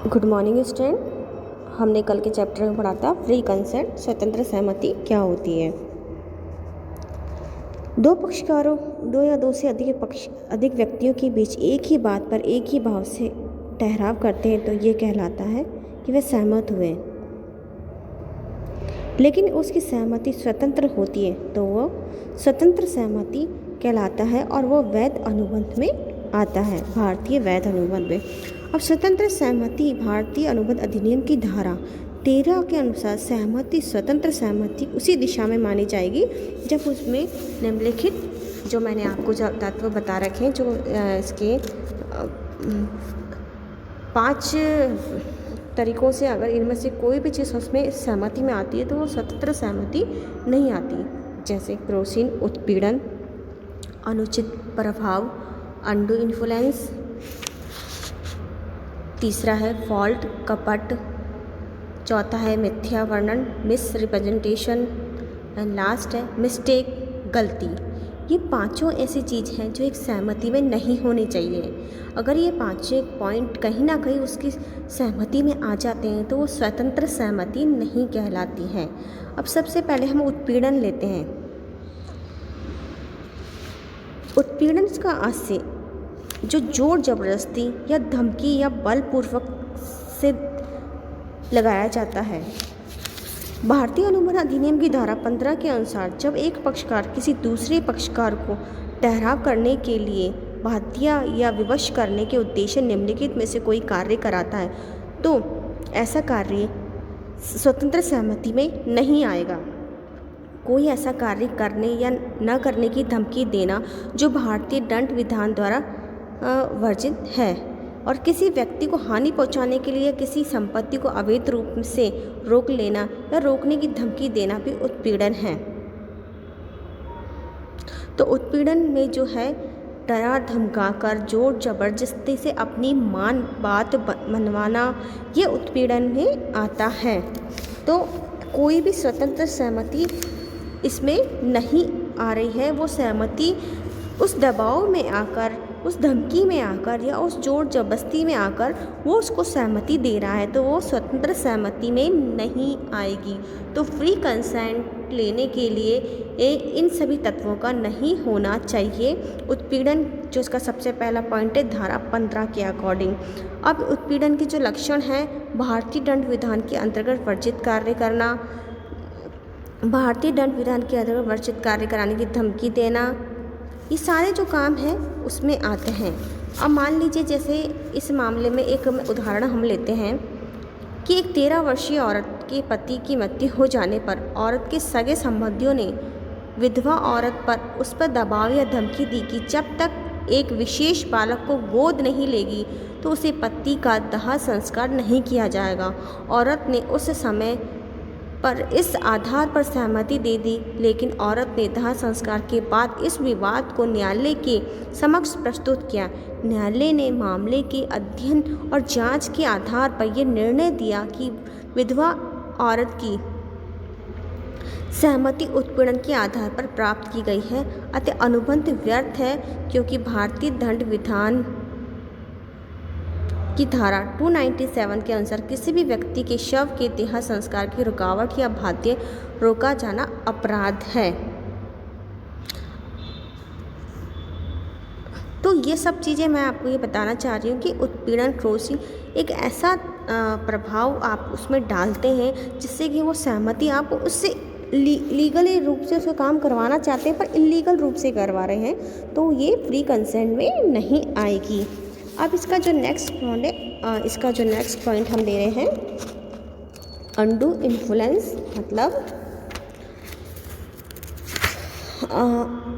Good morning student. हमने कल के चैप्टर में पढ़ा था फ्री कंसेंट, स्वतंत्र सहमति क्या होती है। दो पक्षकारों, दो या दो से अधिक व्यक्तियों के बीच एक ही बात पर एक ही भाव से ठहराव करते हैं तो ये कहलाता है कि वे सहमत हुए। लेकिन उसकी सहमति स्वतंत्र होती है तो वो स्वतंत्र सहमति कहलाता है और वो वैध अनुबंध में आता है, भारतीय वैध अनुबंध में। अब स्वतंत्र सहमति भारतीय अनुबंध अधिनियम की धारा 13 के अनुसार सहमति स्वतंत्र सहमति उसी दिशा में मानी जाएगी जब उसमें निम्नलिखित जो मैंने आपको तत्व बता रखे हैं, जो इसके 5 तरीकों से अगर इनमें से कोई भी चीज़ उसमें सहमति में आती है तो वो स्वतंत्र सहमति नहीं आती। जैसे क्रोसिन, उत्पीड़न, अनुचित प्रभाव, अनडू इन्फ्लुएंस, तीसरा है फॉल्ट, कपट, चौथा है मिथ्या वर्णन, मिस रिप्रेजेंटेशन, एंड लास्ट है मिस्टेक, गलती। ये पांचों ऐसी चीज़ हैं जो एक सहमति में नहीं होनी चाहिए। अगर ये पांचों पॉइंट कहीं ना कहीं उसकी सहमति में आ जाते हैं तो वो स्वतंत्र सहमति नहीं कहलाती है। अब सबसे पहले हम उत्पीड़न लेते हैं। उत्पीड़न का अर्थ से जो जोर जबरदस्ती या धमकी या बलपूर्वक से लगाया जाता है। भारतीय अनुबंध अधिनियम की धारा 15 के अनुसार जब एक पक्षकार किसी दूसरे पक्षकार को ठहराव करने के लिए बाध्य या विवश करने के उद्देश्य निम्नलिखित में से कोई कार्य कराता है तो ऐसा कार्य स्वतंत्र सहमति में नहीं आएगा। कोई ऐसा कार्य करने या न करने की धमकी देना जो भारतीय दंड विधान द्वारा वर्जित है, और किसी व्यक्ति को हानि पहुंचाने के लिए किसी संपत्ति को अवैध रूप से रोक लेना या रोकने की धमकी देना भी उत्पीड़न है। तो उत्पीड़न में जो है डरा धमकाकर जोर जबरदस्ती से अपनी बात मनवाना, ये उत्पीड़न में आता है। तो कोई भी स्वतंत्र सहमति इसमें नहीं आ रही है। वो सहमति उस दबाव में आकर, उस धमकी में आकर या उस जोर जबरदस्ती में आकर वो उसको सहमति दे रहा है तो वो स्वतंत्र सहमति में नहीं आएगी। तो फ्री कंसेंट लेने के लिए इन सभी तत्वों का नहीं होना चाहिए। उत्पीड़न जो इसका सबसे पहला पॉइंट है धारा 15 के अकॉर्डिंग। अब उत्पीड़न के जो लक्षण हैं, भारतीय दंड विधान के अंतर्गत वर्जित कार्य करना, भारतीय दंड विधान के अंतर्गत वर्जित कार्य कराने की धमकी देना, ये सारे जो काम हैं उसमें आते हैं। अब मान लीजिए जैसे इस मामले में एक उदाहरण हम लेते हैं कि एक 13 वर्षीय औरत के पति की मृत्यु हो जाने पर औरत के सगे संबंधियों ने विधवा औरत पर उस पर दबाव या धमकी दी कि जब तक एक विशेष बालक को गोद नहीं लेगी तो उसे पति का दाह संस्कार नहीं किया जाएगा। औरत ने उस समय पर इस आधार पर सहमति दे दी, लेकिन औरत ने दाह संस्कार के बाद इस विवाद को न्यायालय के समक्ष प्रस्तुत किया। न्यायालय ने मामले के अध्ययन और जांच के आधार पर यह निर्णय दिया कि विधवा औरत की सहमति उत्पीड़न के आधार पर प्राप्त की गई है, अतः अनुबंध व्यर्थ है क्योंकि भारतीय दंड विधान की धारा 297 के अनुसार किसी भी व्यक्ति के शव के देह संस्कार की रुकावट या बाध्य रोका जाना अपराध है। तो ये सब चीज़ें मैं आपको ये बताना चाह रही हूँ कि उत्पीड़न क्रोसिंग एक ऐसा प्रभाव आप उसमें डालते हैं जिससे कि वो सहमति आप उससे लीगली रूप से उसका काम करवाना चाहते हैं पर इलीगल रूप से करवा रहे हैं तो ये फ्री कंसेंट में नहीं आएगी। अब इसका जो नेक्स्ट पॉइंट है, इसका जो नेक्स्ट पॉइंट हम दे रहे हैं अनडू इन्फ्लुएंस, मतलब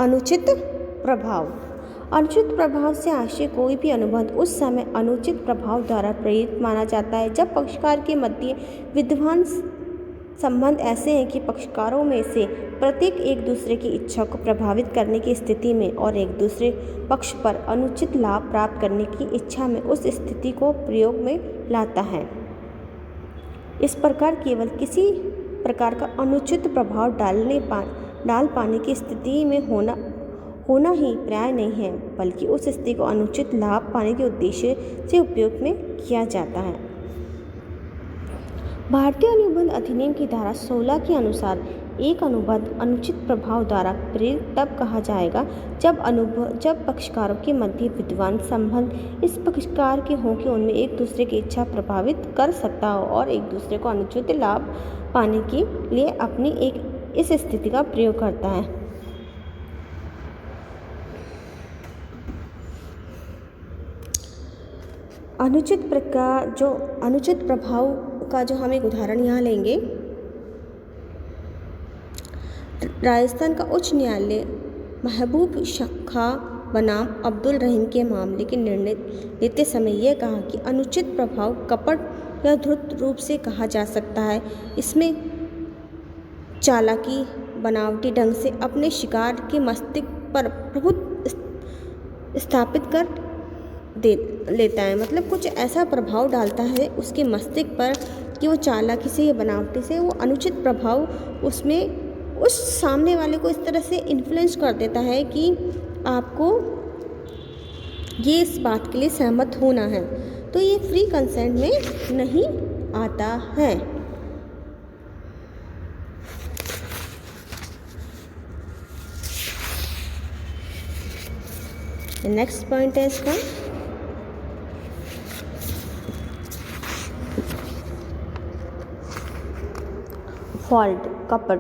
अनुचित प्रभाव। अनुचित प्रभाव से आशय कोई भी अनुबंध उस समय अनुचित प्रभाव द्वारा प्रेरित माना जाता है जब पक्षकार के मध्य विद्यमान संबंध ऐसे हैं कि पक्षकारों में से प्रत्येक एक दूसरे की इच्छा को प्रभावित करने की स्थिति में और एक दूसरे पक्ष पर अनुचित लाभ प्राप्त करने की इच्छा में उस स्थिति को प्रयोग में लाता है। इस प्रकार केवल किसी प्रकार का अनुचित प्रभाव डाल पाने की स्थिति में होना ही पर्याय नहीं है, बल्कि उस स्थिति को अनुचित लाभ पाने के उद्देश्य से उपयोग में किया जाता है। भारतीय अनुबंध अधिनियम की धारा 16 के अनुसार एक अनुबंध अनुचित प्रभाव द्वारा प्रेरित तब कहा जाएगा जब पक्षकारों के मध्य विद्वान संबंध इस प्रकार के हों कि उनमें एक दूसरे की इच्छा प्रभावित कर सकता हो और एक दूसरे को अनुचित लाभ पाने के लिए अपनी इस स्थिति का प्रयोग करता है। अनुचित प्रभाव का जो हम एक उदाहरण यहाँ लेंगे, राजस्थान का उच्च न्यायालय महबूब शाखा बनाम अब्दुल रहीम के मामले के निर्णय लेते समय यह कहा कि अनुचित प्रभाव कपट या धूर्त रूप से कहा जा सकता है। इसमें चालाकी, बनावटी ढंग से अपने शिकार के मस्तिष्क पर प्रभुत्व स्थापित कर लेता है, मतलब कुछ ऐसा प्रभाव डालता है उसके मस्तिष्क पर कि वो चालाकी से या बनावटी से वो अनुचित प्रभाव उसमें उस सामने वाले को इस तरह से इन्फ्लुएंस कर देता है कि आपको ये इस बात के लिए सहमत होना है। तो ये फ्री कंसेंट में नहीं आता है। नेक्स्ट पॉइंट है इसका फॉल्ट, कपट।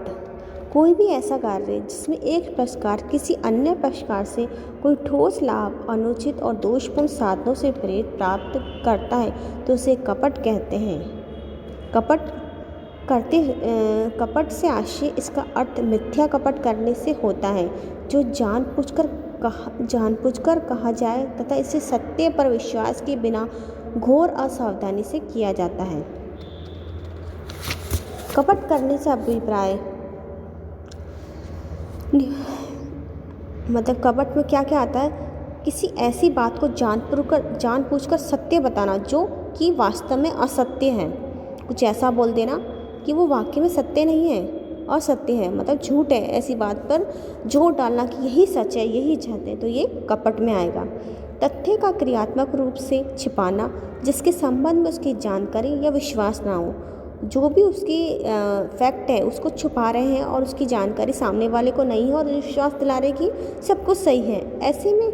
कोई भी ऐसा कार्य जिसमें एक पक्षकार किसी अन्य पक्षकार से कोई ठोस लाभ अनुचित और दोषपूर्ण साधनों से प्रेरित प्राप्त करता है तो उसे कपट कहते हैं। कपट से आशय इसका अर्थ मिथ्या कपट करने से होता है जो जानबूझकर कहा जाए तथा इसे सत्य पर विश्वास के बिना घोर असावधानी से किया जाता है। कपट करने से अभिप्राय मतलब कपट में क्या क्या आता है, किसी ऐसी बात को जानबूझकर सत्य बताना जो कि वास्तव में असत्य है। कुछ ऐसा बोल देना कि वो वाकई में सत्य नहीं है, असत्य है, मतलब झूठ है, ऐसी बात पर जोर डालना कि यही सच है, यही सत्य है, तो ये कपट में आएगा। तथ्य का क्रियात्मक रूप से छिपाना जिसके संबंध में उसकी जानकारी या विश्वास ना हो, जो भी उसकी फैक्ट है उसको छुपा रहे हैं और उसकी जानकारी सामने वाले को नहीं है और विश्वास दिला रहे कि सब कुछ सही है। ऐसे में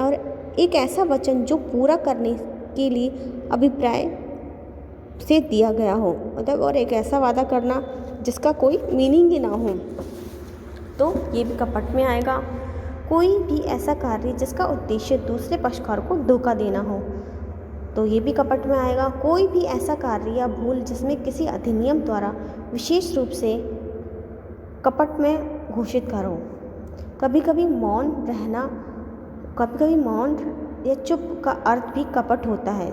और एक ऐसा वचन जो पूरा करने के लिए अभिप्राय से दिया गया हो, मतलब और एक ऐसा वादा करना जिसका कोई मीनिंग ही ना हो, तो ये भी कपट में आएगा। कोई भी ऐसा कार्य जिसका उद्देश्य दूसरे पक्षकार को धोखा देना हो, तो ये भी कपट में आएगा। कोई भी ऐसा कार्य या भूल जिसमें किसी अधिनियम द्वारा विशेष रूप से कपट में घोषित करो। कभी कभी मौन या चुप का अर्थ भी कपट होता है।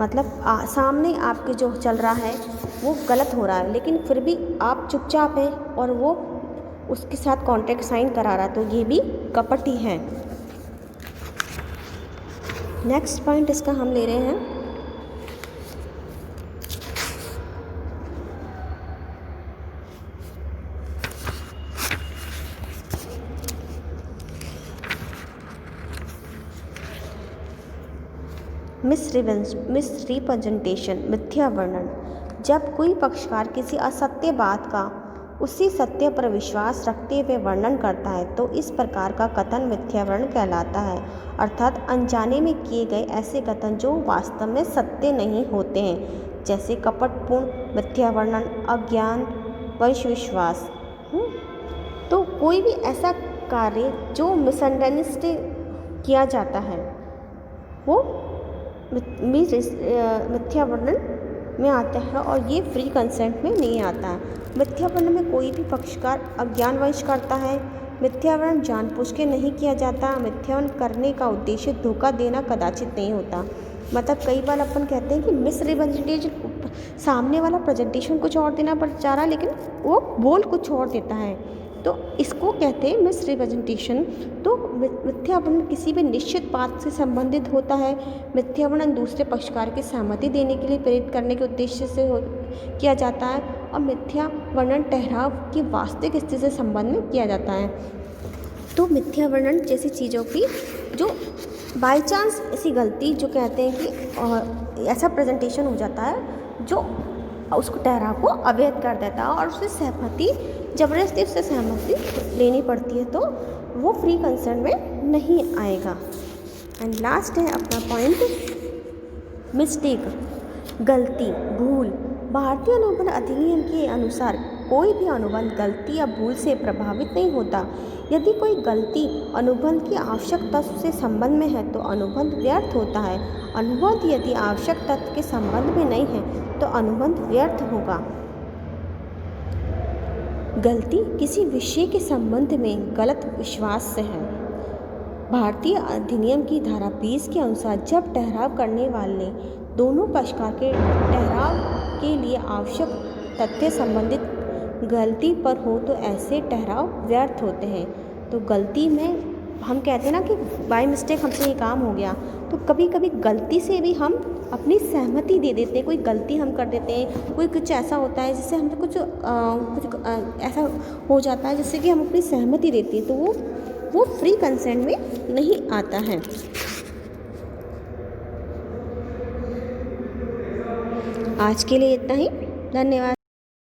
मतलब सामने आपके जो चल रहा है वो गलत हो रहा है, लेकिन फिर भी आप चुपचाप हैं और वो उसके साथ कॉन्ट्रैक्ट साइन करा रहा है, तो ये भी कपट ही है। नेक्स्ट पॉइंट इसका हम ले रहे हैं मिसरिप्रेजेंटेशन, मिथ्या वर्णन। जब कोई पक्षकार किसी असत्य बात का उसी सत्य पर विश्वास रखते हुए वर्णन करता है तो इस प्रकार का कथन मिथ्या वर्णन कहलाता है, अर्थात अनजाने में किए गए ऐसे कथन जो वास्तव में सत्य नहीं होते हैं, जैसे कपटपूर्ण मिथ्या वर्णन, अज्ञान, विश्वास। तो कोई भी ऐसा कार्य जो मिसअंडरस्टैंड किया जाता है वो मिथ्या वर्णन में आता है और ये फ्री कंसेंट में नहीं आता है। मिथ्या वर्णन में कोई भी पक्षकार अज्ञानवश करता है। मिथ्या वर्णन जानबूझ के नहीं किया जाता। मिथ्या वर्णन करने का उद्देश्य धोखा देना कदाचित नहीं होता। मतलब कई बार अपन कहते हैं कि मिसरिप्रेजेंटेशन, सामने वाला प्रेजेंटेशन कुछ और देना पड़ जा रहा है लेकिन वो बोल कुछ और देता है, तो इसको कहते हैं मिसरिप्रेजेंटेशन। तो मिथ्या वर्णन किसी भी निश्चित बात से संबंधित होता है। मिथ्या वर्णन दूसरे पक्षकार की सहमति देने के लिए प्रेरित करने के उद्देश्य से किया जाता है और मिथ्या वर्णन ठहराव की वास्तविक स्थिति से संबंध में किया जाता है। तो मिथ्या वर्णन जैसी चीज़ों की जो बाय चांस ऐसी गलती जो कहते हैं कि ऐसा प्रेजेंटेशन हो जाता है जो उसको ठहराव को अवैध कर देता है और उसे सहमति ज़बरदस्ती उससे सहमति लेनी पड़ती है, तो वो फ्री कंसेंट में नहीं आएगा। एंड लास्ट है अपना पॉइंट मिस्टेक, गलती, भूल। भारतीय अनुबंध अधिनियम के अनुसार कोई भी अनुबंध गलती या भूल से प्रभावित नहीं होता। यदि कोई गलती अनुबंध की आवश्यक तत्व से संबंध में है तो अनुबंध व्यर्थ होता है। अनुबंध यदि आवश्यक तत्व के संबंध में नहीं है तो अनुबंध व्यर्थ होगा। गलती किसी विषय के संबंध में गलत विश्वास से है। भारतीय अधिनियम की धारा 20 के अनुसार जब ठहराव करने वाले दोनों पक्षकार के ठहराव के लिए आवश्यक तथ्य संबंधित गलती पर हो तो ऐसे ठहराव व्यर्थ होते हैं। तो गलती में हम कहते हैं ना कि बाय मिस्टेक हमसे ये काम हो गया, तो कभी कभी गलती से भी हम अपनी सहमति दे देते हैं। कोई गलती हम कर देते हैं, कोई कुछ ऐसा होता है जिससे हम कुछ ऐसा हो जाता है जिससे कि हम अपनी सहमति देते हैं, तो वो फ्री कंसेंट में नहीं आता है। आज के लिए इतना ही, धन्यवाद।